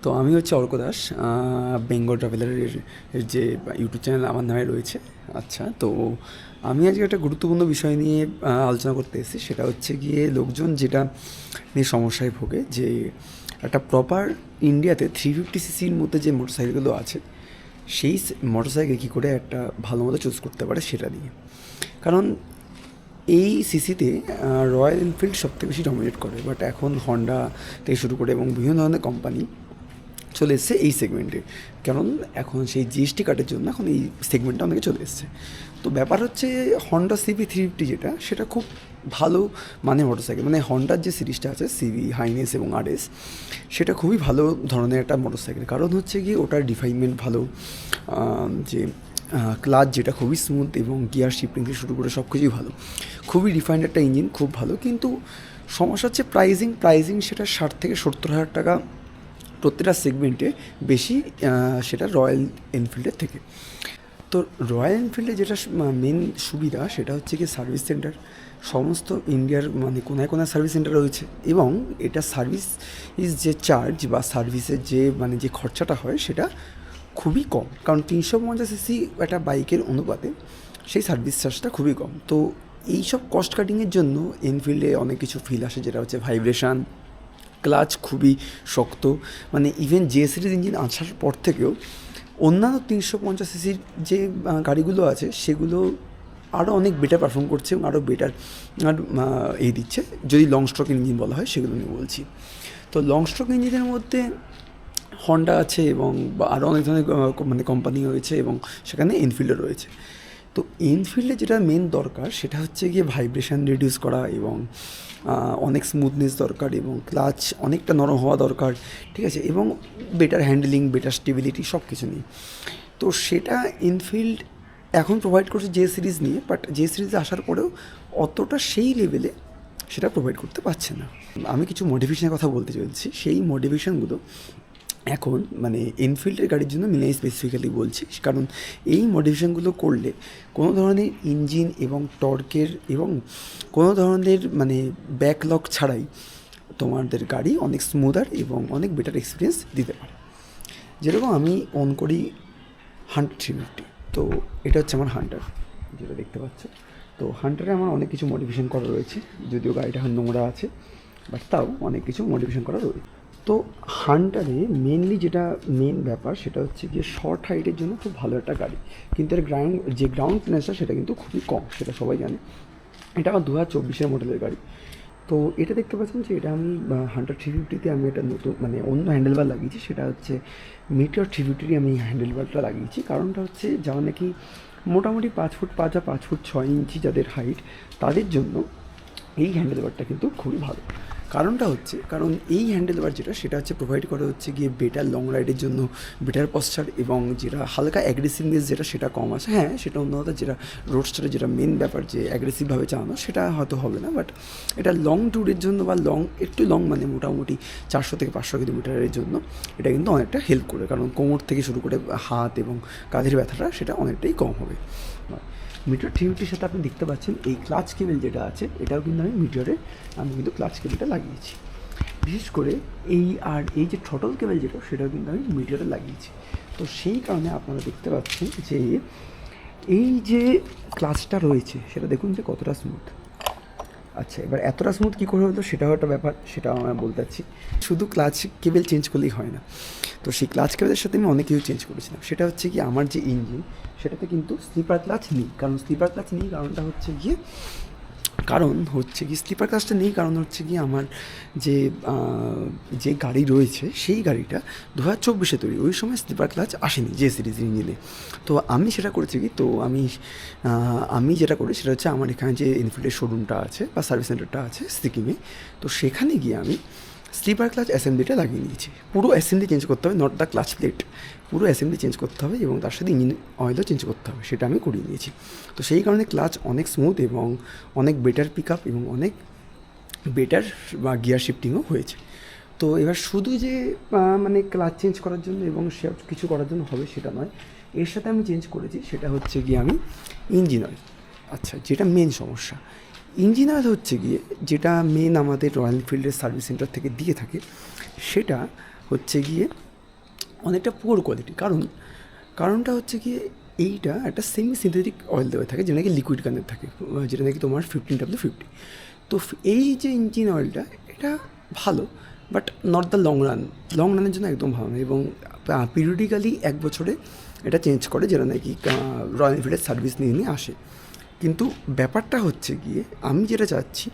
তো আমি হচ্ছে অর্ক দাস, বেঙ্গল ট্রাভেলারের যে ইউটিউব চ্যানেল আমার নামে রয়েছে। আচ্ছা, তো আমি আজকে একটা গুরুত্বপূর্ণ বিষয় নিয়ে আলোচনা করতে এসেছি। সেটা হচ্ছে গিয়ে লোকজন যেটা নিয়ে সমস্যায় ভোগে, যে একটা প্রপার ইন্ডিয়াতে 350 সিসির মধ্যে যে মোটরসাইকেলগুলো আছে, সেই মোটরসাইকেল কী করে একটা ভালো মতো চুজ করতে পারে সেটা নিয়ে। কারণ এই সিসিতে রয়্যাল এনফিল্ড সবথেকে বেশি ডমিনেট করে, বাট এখন হন্ডা থেকে শুরু করে এবং বিভিন্ন ধরনের কোম্পানি চলে এসছে এই সেগমেন্টে। কারণ এখন সেই জিএসটি কাটের জন্য এখন এই সেগমেন্টটা অনেকে চলে এসছে। তো ব্যাপার হচ্ছে হন্ডা CB 350, যেটা সেটা খুব ভালো মানে মোটরসাইকেল, মানে হন্ডার যে সিরিজটা আছে সিবি, হাইনেস এবং আরএস, সেটা খুবই ভালো ধরনের একটা মোটরসাইকেল। কারণ হচ্ছে কি ওটার ডিফাইনমেন্ট ভালো, যে ক্লাচ যেটা খুবই স্মুথ এবং গিয়ার শিফটিং থেকে শুরু করে সব কিছুই ভালো, খুবই রিফাইন্ড একটা ইঞ্জিন, খুব ভালো। কিন্তু সমস্যা হচ্ছে প্রাইজিং সেটা 60 থেকে 70 হাজার টাকা প্রত্যেকটা সেগমেন্টে বেশি, সেটা রয়্যাল এনফিল্ডের থেকে। তো রয়্যাল এনফিল্ডে যেটা মেন সুবিধা সেটা হচ্ছে কি সার্ভিস সেন্টার। সমস্ত ইন্ডিয়ার মানে কোনায় কোনায় সার্ভিস সেন্টার রয়েছে, এবং এটা সার্ভিস যে চার্জ বা সার্ভিসের যে মানে যে খরচাটা হয় সেটা খুবই কম। কারণ 350 সিসি একটা বাইকের অনুপাতে সেই সার্ভিস চার্জটা খুবই কম। তো এইসব কস্ট কাটিংয়ের জন্য এনফিল্ডে অনেক কিছু ফিল আসে, যেটা হচ্ছে ভাইব্রেশান, ক্লাচ খুবই শক্ত। মানে ইভেন জে সিরিজ ইঞ্জিন আসার পর থেকেও অন্যান্য 350 সিসির যে গাড়িগুলো আছে সেগুলো আরও অনেক বেটার পারফর্ম করছে এবং আরও বেটার এই দিচ্ছে, যদি লং স্ট্রোক ইঞ্জিন বলা হয় সেগুলো নিয়ে বলছি। তো লং স্ট্রোক ইঞ্জিনের মধ্যে হন্ডা আছে এবং আরও অনেক ধরনের মানে কোম্পানি রয়েছে, এবং সেখানে এনফিল্ডও রয়েছে। তো এনফিল্ডে যেটা মেন দরকার সেটা হচ্ছে গিয়ে ভাইব্রেশন রিডিউস করা, এবং অনেক স্মুথনেস দরকার, এবং ক্লাচ অনেকটা নরম হওয়া দরকার, ঠিক আছে, এবং বেটার হ্যান্ডেলিং, বেটার স্টেবিলিটি সব কিছু নিয়ে। তো সেটা এনফিল্ড এখন প্রোভাইড করছে জে সিরিজ নিয়ে, বাট জে সিরিজে আসার পরেও অতটা সেই লেভেলে সেটা প্রোভাইড করতে পারছে না। আমি কিছু মডিফিকেশনের কথা বলতে চলছি। সেই মডিফিকেশনগুলো এখন মানে এনফিল্ডের গাড়ির জন্য আমি স্পেসিফিক্যালি বলছি, কারণ এই মডিফিকেশনগুলো করলে কোনো ধরনের ইঞ্জিন এবং টর্কের এবং কোনো ধরনের মানে ব্যাকলক ছাড়াই তোমাদের গাড়ি অনেক স্মুদার এবং অনেক বেটার এক্সপিরিয়েন্স দিতে পারে। যেরকম আমি অন করি হান্টার 350, তো এটা হচ্ছে আমার হান্টার, যেটা দেখতে পাচ্ছ। তো হান্টারে আমার অনেক কিছু মডিফিকেশন করা রয়েছে, যদিও গাড়িটা নোংরা আছে, বাট তাও অনেক কিছু মডিফিকেশন করা রয়েছে। তো হান্টারে মেনলি যেটা মেন ব্যাপার সেটা হচ্ছে গিয়ে শর্ট হাইটের জন্য খুব ভালো একটা গাড়ি, কিন্তু এর গ্রাউন্ড ক্লিয়ারেন্সটা সেটা কিন্তু খুবই কম, সেটা সবাই জানে। এটা আমার 2024 মডেলের গাড়ি। তো এটা দেখতে পাচ্ছেন যে এটা আমি হান্টার 350-তে আমি একটা নতুন মানে অন্য হ্যান্ডেলবার লাগিয়েছি, সেটা হচ্ছে মিটিওর 350-ই আমি হ্যান্ডেলবারটা লাগিয়েছি। কারণটা হচ্ছে যারা নাকি মোটামুটি 5 ফুট 5 আর 5 ফুট 6 ইঞ্চি যাদের হাইট, তাদের জন্য এই হ্যান্ডেলবারটা কিন্তু খুবই ভালো। কারণটা হচ্ছে কারণ এই হ্যান্ডেলবার যেটা সেটা হচ্ছে প্রোভাইড করা হচ্ছে গিয়ে বেটার লং রাইডের জন্য বেটার পশ্চার, এবং যেটা হালকা অ্যাগ্রেসিভনেস যেটা সেটা কম আছে। হ্যাঁ, সেটা অন্য কথা, যেটা রোডস্টারের যেটা মেন ব্যাপার যে অ্যাগ্রেসিভভাবে চালানো, সেটা হয়তো হবে না, বাট এটা লং ট্যুরের জন্য বা একটু লং মানে মোটামুটি 400 থেকে 500 কিলোমিটারের জন্য এটা কিন্তু অনেকটা হেল্প করে। কারণ কোমর থেকে শুরু করে হাত এবং কাঁধের ব্যথাটা সেটা অনেকটাই কম হবে। মিটিওর 350-র সাথে আপনি দেখতে পাচ্ছেন এই ক্লাচ কেবল যেটা আছে, এটাও কিন্তু আমি কিন্তু ক্লাচ কেবলটা লাগিয়েছি। বিশেষ করে এই যে থ্রটল কেবল যেটা, সেটাও কিন্তু আমি মিটিওরে লাগিয়েছি। তো সেই কারণে আপনারা দেখতে পাচ্ছেন যে এই যে ক্লাচটা রয়েছে সেটা দেখুন যে কতটা স্মুথ। আচ্ছা, এবার এতটা স্মুথ কী করে হলো সেটাও একটা ব্যাপার, সেটাও আমরা বলতে চাচ্ছি। শুধু ক্লাচ কেবল চেঞ্জ করলেই হয় না। তো সেই ক্লাচ কেবলের সাথে আমি অনেক কিছু চেঞ্জ করেছিলাম। সেটা হচ্ছে কি আমার যে ইঞ্জিন সেটাতে কিন্তু স্লিপার ক্লাচ নেই। কারণটা হচ্ছে গিয়ে স্লিপার ক্লাচটা নেই, কারণ হচ্ছে গিয়ে আমার যে গাড়ি রয়েছে সেই গাড়িটা 2024-এ তৈরি, ওই সময় স্লিপার ক্লাচ আসেনি জে সিরিজ ইঞ্জিনে। তো আমি সেটা করেছি কি, তো আমি যেটা করি সেটা হচ্ছে আমার এখানে যে এনফিল্ডের শোরুমটা আছে বা সার্ভিস সেন্টারটা আছে সিকিমে, তো সেখানে গিয়ে আমি স্লিপার ক্লাচ অ্যাসেম্বলিটা লাগিয়ে নিয়েছি। পুরো অ্যাসেম্বলি চেঞ্জ করতে হবে, নট দ্য ক্লাচ প্লেট, পুরো অ্যাসেম্বলি চেঞ্জ করতে হবে এবং তার সাথে ইঞ্জিন অয়েলও চেঞ্জ করতে হবে, সেটা আমি করিয়ে নিয়েছি। তো সেই কারণে ক্লাচ অনেক স্মুথ এবং অনেক বেটার পিক আপ এবং অনেক বেটার বা গিয়ার শিফটিংও হয়েছে। তো এবার শুধু যে মানে ক্লাচ চেঞ্জ করার জন্য এবং সে কিছু করার জন্য হবে সেটা নয়, এর সাথে আমি চেঞ্জ করেছি সেটা হচ্ছে গিয়ে আমি ইঞ্জিন অয়েল। আচ্ছা, যেটা মেন সমস্যা, ইঞ্জিন অয়েল হচ্ছে গিয়ে যেটা মেন আমাদের রয়্যাল এনফিল্ডের সার্ভিস সেন্টার থেকে দিয়ে থাকে, সেটা হচ্ছে গিয়ে অনেকটা পুয়ার কোয়ালিটি। কারণটা হচ্ছে কি, এইটা একটা সেমি সিনথেটিক অয়েল দেওয়া থাকে, যেটা নাকি লিকুইড কানের থাকে, যেটা নাকি তোমার 15W50। তো এই যে ইঞ্জিন অয়েলটা, এটা ভালো, বাট নট দ্য লং রানের জন্য একদম ভালো না। এবং পিরিয়ডিক্যালি 1 বছরে এটা চেঞ্জ করে, যেটা নাকি রয়্যাল এনফিল্ডের সার্ভিস নিয়ে নিয়ে আসে। কিন্তু ব্যাপারটা হচ্ছে গিয়ে, আমি যেটা চাচ্ছি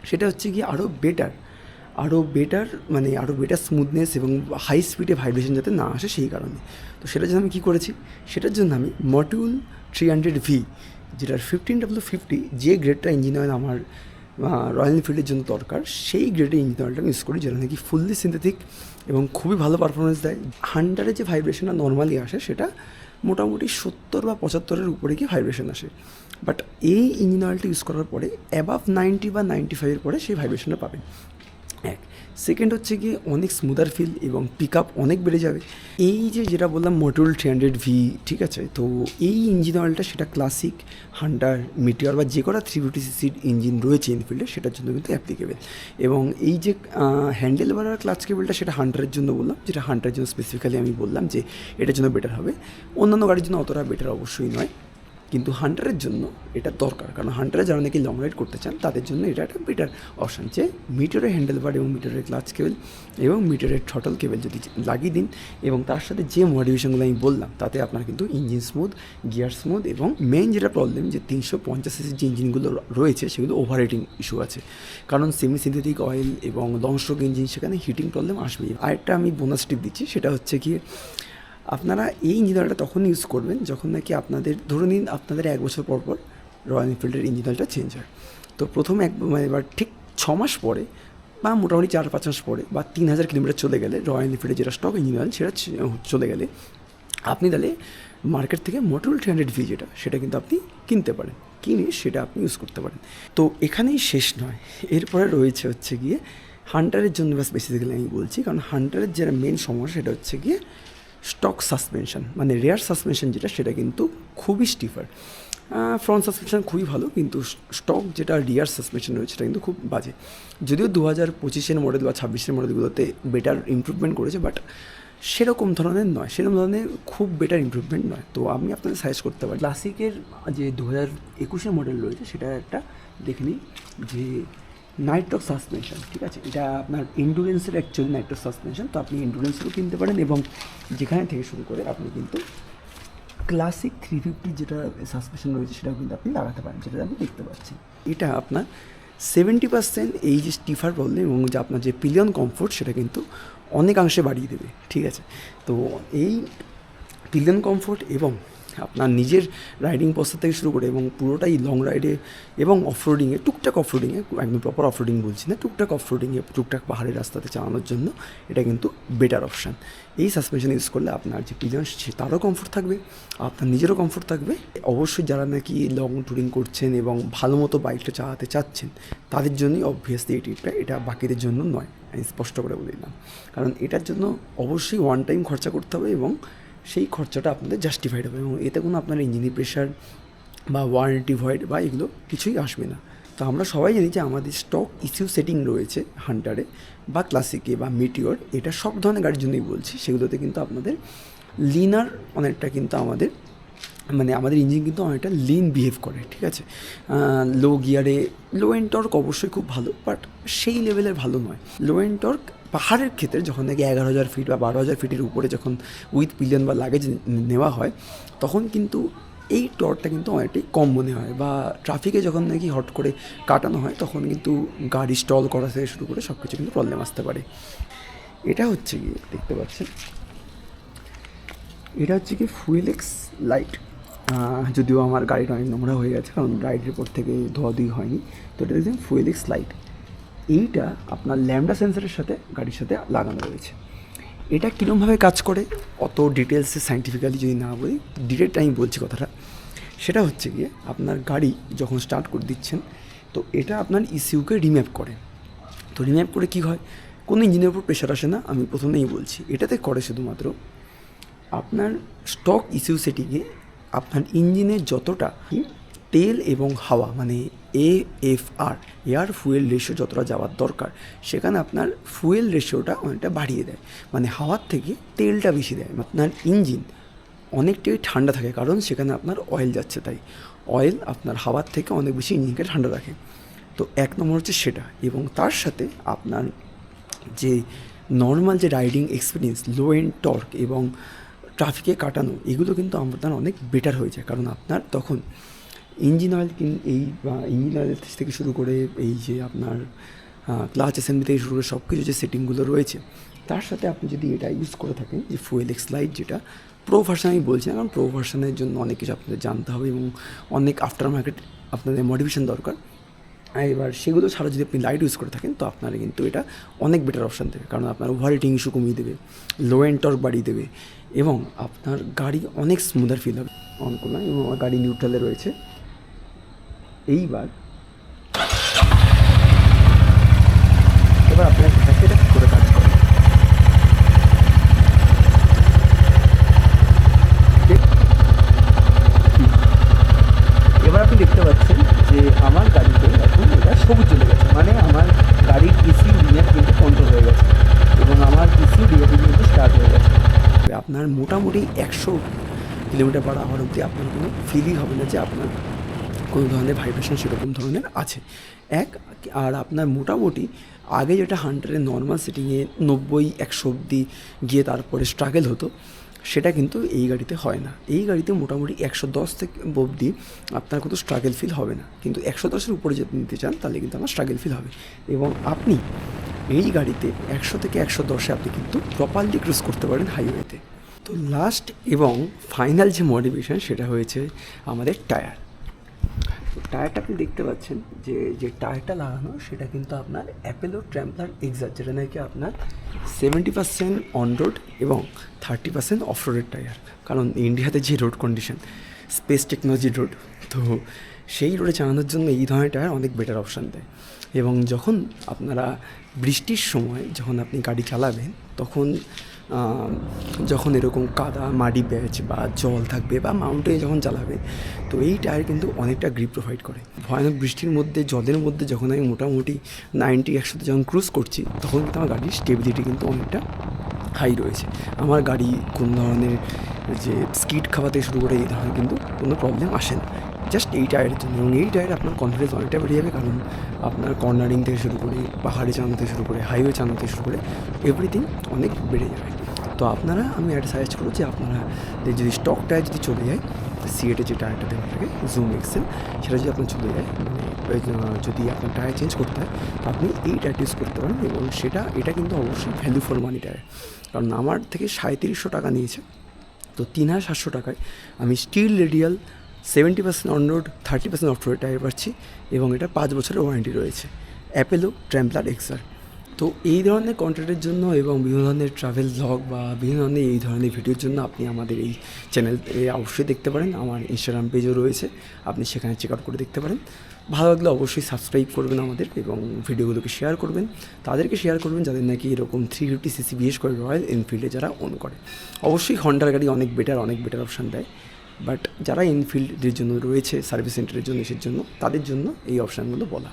সেটা হচ্ছে গিয়ে আরও বেটার, মানে আরও বেটার স্মুথনেস এবং হাই স্পিডে ভাইব্রেশন যাতে না আসে, সেই কারণে। তো সেটার জন্য আমি কী করেছি, সেটার জন্য আমি মডিউল 300V, যেটার 15W50 যে গ্রেডটা ইঞ্জিন অয়েল আমার রয়্যাল এনফিল্ডের জন্য দরকার, সেই গ্রেডের ইঞ্জিন অয়েলটা ইউজ করি, যেটা নাকি ফুললি সিনথেটিক এবং খুবই ভালো পারফরমেন্স দেয়। 100-এ যে ভাইব্রেশনটা নর্মালি আসে, সেটা মোটামুটি 70 বা 75-এর উপরে গিয়ে ভাইব্রেশন আসে। বাট এই ইঞ্জিন অয়েলটা ইউজ করার পরে অ্যাবাভ 90 বা 95-এর পরে সেই ভাইব্রেশনটা পাবেন। সেকেন্ড হচ্ছে গিয়ে অনেক স্মুদার ফিল এবং পিক আপ অনেক বেড়ে যাবে। এই যেটা বললাম মডিউল 300V, ঠিক আছে, তো এই ইঞ্জিন অয়েলটা সেটা ক্লাসিক, হান্টার, মিটিওর বা যে কটা 350cc ইঞ্জিন রয়েছে এনফিল্ডে, সেটার জন্য কিন্তু অ্যাপ্লিকেবেল। এবং এই যে হ্যান্ডেল বার আর ক্লাচ কেবলটা, সেটা হান্টারের জন্য বললাম, যেটা হান্টারের জন্য স্পেসিফিক্যালি আমি বললাম যে এটার জন্য বেটার হবে। অন্যান্য গাড়ির জন্য অতটা বেটার অবশ্যই নয়, কিন্তু হান্টারের জন্য এটা দরকার, কারণ হান্টারে যারা নাকি লং রাইড করতে চান তাদের জন্য এটা একটা বেটার অপশান। যে মিটারের হ্যান্ডেল বার এবং মিটারের ক্লাচ কেবল এবং মিটারের থ্রটল কেবল যদি লাগিয়ে দিন, এবং তার সাথে যে মডিফিকেশনগুলো আমি বললাম, তাতে আপনার কিন্তু ইঞ্জিন স্মুথ, গিয়ার স্মুথ, এবং মেইন যেটা প্রবলেম, যে 350cc যে ইঞ্জিনগুলো রয়েছে সেগুলো ওভার হিটিং ইস্যু আছে, কারণ সেমি সিনথেটিক অয়েল এবং লং স্ট্রোক ইঞ্জিন, সেখানে হিটিং প্রবলেম আসবেই। আরেকটা আমি বোনাস টিপ দিচ্ছি, সেটা হচ্ছে কি, আপনারা এই ইঞ্জিন অয়েলটা তখন ইউজ করবেন যখন নাকি আপনাদের, ধরে নিন আপনাদের 1 বছর পর রয়্যাল এনফিল্ডের ইঞ্জিন অয়েলটা চেঞ্জ হয়। তো প্রথম এবার ঠিক 6 মাস পরে, বা মোটামুটি 4-5 মাস পরে, বা 3000 কিলোমিটার চলে গেলে, রয়্যাল এনফিল্ডের যেটা স্টক ইঞ্জিন অয়েল সেটা চলে গেলে, আপনি তাহলে মার্কেট থেকে মডিউল 300V সেটা কিন্তু আপনি কিনতে পারেন, কিনে সেটা আপনি ইউজ করতে পারেন। তো এখানেই শেষ নয়, এরপরে রয়েছে হচ্ছে গিয়ে হান্টারের জন্য বা স্পেসিফিক্যালি আমি বলছি, কারণ হান্টারের যেটা মেন সমস্যা, সেটা হচ্ছে গিয়ে স্টক সাসপেনশন, মানে রেয়ার সাসপেনশন যেটা, সেটা কিন্তু খুবই স্টিফার। ফ্রন্ট সাসপেনশন খুবই ভালো, কিন্তু স্টক যেটা রিয়ার সাসপেনশন রয়েছে সেটা কিন্তু খুব বাজে। যদিও 2025-এর মডেল বা 26-এর মডেলগুলোতে বেটার ইমপ্রুভমেন্ট করেছে, বাট সেরকম ধরনের নয়, সেরকম ধরনের খুব বেটার ইমপ্রুভমেন্ট নয়। তো আমি আপনাদের সাজেস্ট করতে পারি, ক্লাসিকের যে 2021-এর মডেল রয়েছে, সেটা একটা দেখে নিই, যে নাইট্রক সাসপেনশন, ঠিক আছে, এটা আপনার এন্ডুরেন্সের অ্যাকচুয়ালি নাইট্রক সাসপেনশন। তো আপনি এন্ডুরেন্সেরও কিনতে পারেন, এবং যেখানে থেকে শুরু করে আপনি কিন্তু ক্লাসিক 350 যেটা সাসপেনশন রয়েছে, সেটাও কিন্তু আপনি লাগাতে পারেন, যেটা আপনি দেখতে পাচ্ছেন। এটা আপনার 70% এই যে স্টিফার প্রবলেম এবং যে আপনার যে পিলিয়ন কমফোর্ট, সেটা কিন্তু অনেকাংশে বাড়িয়ে দেবে, ঠিক আছে। তো এই পিলিয়ন কমফোর্ট এবং আপনার নিজের রাইডিং পস্টার থেকে শুরু করে, এবং পুরোটাই লং রাইডে এবং অফরোডিংয়ে, টুকটাক অফরোডিংয়ে, একদম প্রপার অফরোডিং বলছি না, টুকটাক অফরোডিংয়ে, টুকটাক পাহাড়ের রাস্তাতে চালানোর জন্য এটা কিন্তু বেটার অপশান। এই সাসপেনশন ইউজ করলে আপনার যে পিলিয়ন, তারও কমফোর্ট থাকবে, আপনার নিজেরও কমফোর্ট থাকবে। অবশ্যই যারা নাকি লং ট্যুরিং করছেন এবং ভালো মতো বাইকটা চালাতে চাচ্ছেন, তাদের জন্যই অবভিয়াসলি এই টিপটা, এটা বাকিদের জন্য নয়, আমি স্পষ্ট করে বলে দিলাম। কারণ এটার জন্য অবশ্যই ওয়ান টাইম খরচা করতে হবে, এবং সেই খরচাটা আপনাদের জাস্টিফাইড হবে, এবং এতে কোনো আপনার ইঞ্জিনের প্রেশার বা ওয়ারেন্টি ভয়েড বা এগুলো কিছুই আসবে না। তো আমরা সবাই জানি যে আমাদের স্টক ইস্যু সেটিং রয়েছে হান্টারে বা ক্লাসিকে বা মিটিওর, এটা সব ধরনের গাড়ির জন্যই বলছি, সেগুলোতে কিন্তু আপনাদের লিনার অনেকটা কিন্তু আমাদের, মানে আমাদের ইঞ্জিন কিন্তু অনেকটা লিন বিহেভ করে, ঠিক আছে। লো গিয়ারে লো এন্ড টর্ক অবশ্যই খুব ভালো, বাট সেই লেভেলের ভালো নয়। লো এন্ড টর্ক পাহাড়ের ক্ষেত্রে যখন নাকি 11,000 ফিট বা 12,000 ফিটের উপরে যখন উইথ পিলিয়ন বা লাগেজ নেওয়া হয়, তখন কিন্তু এই টর্কটা কিন্তু অনেকটাই কম মনে হয়, বা ট্রাফিকে যখন নাকি হট করে কাটানো হয়, তখন কিন্তু গাড়ি স্টল করা থেকে শুরু করে সব কিছু কিন্তু প্রবলেম আসতে পারে। এটা হচ্ছে গিয়ে দেখতে পাচ্ছেন, এটা হচ্ছে কি ফুয়েলেক্স লাইট। যদিও আমার গাড়িটা অনেক নোংরা হয়ে গেছে, কারণ রাইডের পর থেকে ধোয়াধুয়ি হয়নি। তো এটা দেখছেন ফুয়েলেক্স লাইট, এইটা আপনার ল্যাম্বডা সেন্সারের সাথে গাড়ির সাথে লাগানো রয়েছে। এটা কীরকমভাবে কাজ করে অত ডিটেলসে সাইন্টিফিক্যালি যদি না বলি, ডিরেক্ট আমি বলছি কথাটা। সেটা হচ্ছে গিয়ে আপনার গাড়ি যখন স্টার্ট করে দিচ্ছেন, তো এটা আপনার ইসিউকে রিম্যাপ করে। তো রিম্যাপ করে কী হয়, কোনো ইঞ্জিনের উপর প্রেশার আসে না, আমি প্রথমেই বলছি। এটাতে করে শুধুমাত্র আপনার স্টক ইস্যু সেটিংয়ে আপনার ইঞ্জিনের যতটা তেল এবং হাওয়া, মানে AFR, এয়ার ফুয়েল রেশিও যতটা যাওয়ার দরকার সেখানে আপনার ফুয়েল রেশিওটা অনেকটা বাড়িয়ে দেয়, মানে হাওয়ার থেকে তেলটা বেশি দেয়। আপনার ইঞ্জিন অনেকটাই ঠান্ডা থাকে, কারণ সেখানে আপনার অয়েল যাচ্ছে, তাই অয়েল আপনার হাওয়ার থেকে অনেক বেশি ইঞ্জিনকে ঠান্ডা রাখে। তো এক নম্বর হচ্ছে সেটা, এবং তার সাথে আপনার যে নর্মাল যে riding experience, low and torque এবং ট্রাফিকে কাটানো, এগুলো কিন্তু আপনার অনেক বেটার হয়ে যায়। কারণ আপনার তখন ইঞ্জিন অয়েল ইঞ্জিন অয়েল থেকে শুরু করে এই যে আপনার ক্লাচ অ্যাসেম্বলি থেকে শুরু করে সব কিছু যে সেটিংগুলো রয়েছে, তার সাথে আপনি যদি এটা ইউজ করে থাকেন যে ফুয়েল এক্স লাইট, যেটা প্রো ভার্সান আমি বলছি না, কারণ প্রো ভার্সানের জন্য অনেক কিছু আপনাদের জানতে হবে এবং অনেক আফটার মার্কেট আপনাদের মডিফিকেশন দরকার। এবার সেগুলো ছাড়া যদি আপনি লাইট ইউজ করে থাকেন তো আপনারা কিন্তু এটা অনেক বেটার অপশান দেবে, কারণ আপনার ওভার হিটিং ইস্যু কমিয়ে দেবে, লো এন্ড টর্ক বাড়িয়ে দেবে এবং আপনার গাড়ি অনেক স্মুদার ফিল হবে। অন করলাম এবং আমার গাড়ি নিউট্রালে রয়েছে। এবার আপনার এটা কী করে কাজ করে, এবার আপনি দেখতে পাচ্ছেন যে আমার গাড়িতে এখন এটা সবুজ চলে গেছে, মানে আমার গাড়ির ইসিউ ডিএফ কিন্তু কন্ট্রোল হয়ে গেছে এবং আমার ইসিউ ডিএফ কিন্তু স্টার্ট হয়ে গেছে। আপনার মোটামুটি 100 কিলোমিটার পার আওয়ার অবধি আপনার কোনো ফিলই হবে না যে আপনার কোনো ধরনের ভাইব্রেশন সেরকম ধরনের আছে। আর আপনার মোটামুটি আগে যেটা হান্টারের নর্মাল সেটিংয়ে 90-100 অবধি গিয়ে তারপরে স্ট্রাগল হতো, সেটা কিন্তু এই গাড়িতে হয় না। এই গাড়িতে মোটামুটি 110 থেকে অবধি আপনার কোনো স্ট্রাগল ফিল হবে না, কিন্তু 110-এর উপরে যদি নিতে চান তাহলে কিন্তু আমার স্ট্রাগল ফিল হবে। এবং আপনি এই গাড়িতে 100 থেকে 110-এ আপনি কিন্তু প্রপারলি ক্রুজ করতে পারেন হাইওয়েতে। তো লাস্ট এবং ফাইনাল যে মডিফিকেশান সেটা হয়েছে আমাদের টায়ার। তো টায়ারটা আপনি দেখতে পাচ্ছেন যে টায়ারটা লাগানো সেটা কিন্তু আপনার অ্যাপেলো ট্র্যাম্পলার এক্সার, যেটা নাকি আপনার 70% অন রোড এবং 30% অফ রোডের টায়ার। কারণ ইন্ডিয়াতে যে রোড কন্ডিশন, স্পেস টেকনোলজির রোড, তো সেই রোডে চালানোর জন্য এই ধরনের টায়ার অনেক বেটার অপশান দেয়। এবং যখন আপনারা বৃষ্টির সময় যখন আপনি গাড়ি চালাবেন তখন যখন এরকম কাদা মাটি ব্যাচ বা জল থাকবে বা মাউন্টেনে যখন চালাবে, তো এই টায়ার কিন্তু অনেকটা গ্রিপ প্রোভাইড করে। ভয়ানক বৃষ্টির মধ্যে, জলের মধ্যে যখন আমি মোটামুটি 90-100-তে যখন ক্রুজ করছি, তখন কিন্তু আমার গাড়ির স্টেবিলিটি কিন্তু অনেকটা হাই রয়েছে। আমার গাড়ি কোনো ধরনের যে স্কিড খাওয়া থেকে শুরু করে এই ধরনের কিন্তু কোনো প্রবলেম আসে না, জাস্ট এই টায়ারের জন্য। এবং এই টায়ারে আপনার কনফিডেন্স অনেকটা বেড়ে যাবে, কারণ আপনার কর্নারিং থেকে শুরু করে পাহাড়ে চালানো থেকে শুরু করে হাইওয়ে চালানো থেকে শুরু করে এভরিথিং অনেক বেড়ে যাবে। তো আপনারা, আমি একটা সাজেস্ট করবো যে আপনারা যদি স্টক টায়ার যদি চলে যায়, সিএটে যে টায়ারটা দেওয়া থাকে জুম এক্সেল, সেটা যদি আপনার চলে যায়, মানে যদি আপনার টায়ার চেঞ্জ করতে হয় তো আপনি এই টায়ারটা ইউজ করতে পারেন। এবং এটা কিন্তু অবশ্যই ভ্যালু ফর মানি টায়ার, কারণ আমার থেকে 3700 টাকা নিয়েছে, তো 3700 টাকায় আমি steel radial 70% on road 30% off road tyre পাচ্ছি এবং এটা 5 বছরের ওয়ারেন্টি রয়েছে অ্যাপেলো ট্র্যাম্পলার এক্সার। তো এই ধরনের কন্টেন্টের জন্য এবং বিভিন্ন ধরনের ট্রাভেল ব্লগ বা বিভিন্ন ধরনের এই ধরনের ভিডিওর জন্য আপনি আমাদের এই চ্যানেলে অবশ্যই দেখতে পারেন। আমার ইনস্টাগ্রাম পেজও রয়েছে, আপনি সেখানে চেক আউট করে দেখতে পারেন। ভালো লাগলে অবশ্যই সাবস্ক্রাইব করবেন আমাদের এবং ভিডিওগুলোকে শেয়ার করবেন, তাদেরকে শেয়ার করবেন যাদের নাকি এরকম 350cc বিশেষ করে রয়্যাল এনফিল্ডে যারা ওন করে। অবশ্যই হন্ডার গাড়ি অনেক বেটার অপশান দেয়, বাট যারা এনফিল্ডের জন্য রয়েছে সার্ভিস সেন্টারের জন্য, এসের জন্য, তাদের জন্য এই অপশানগুলো বলা।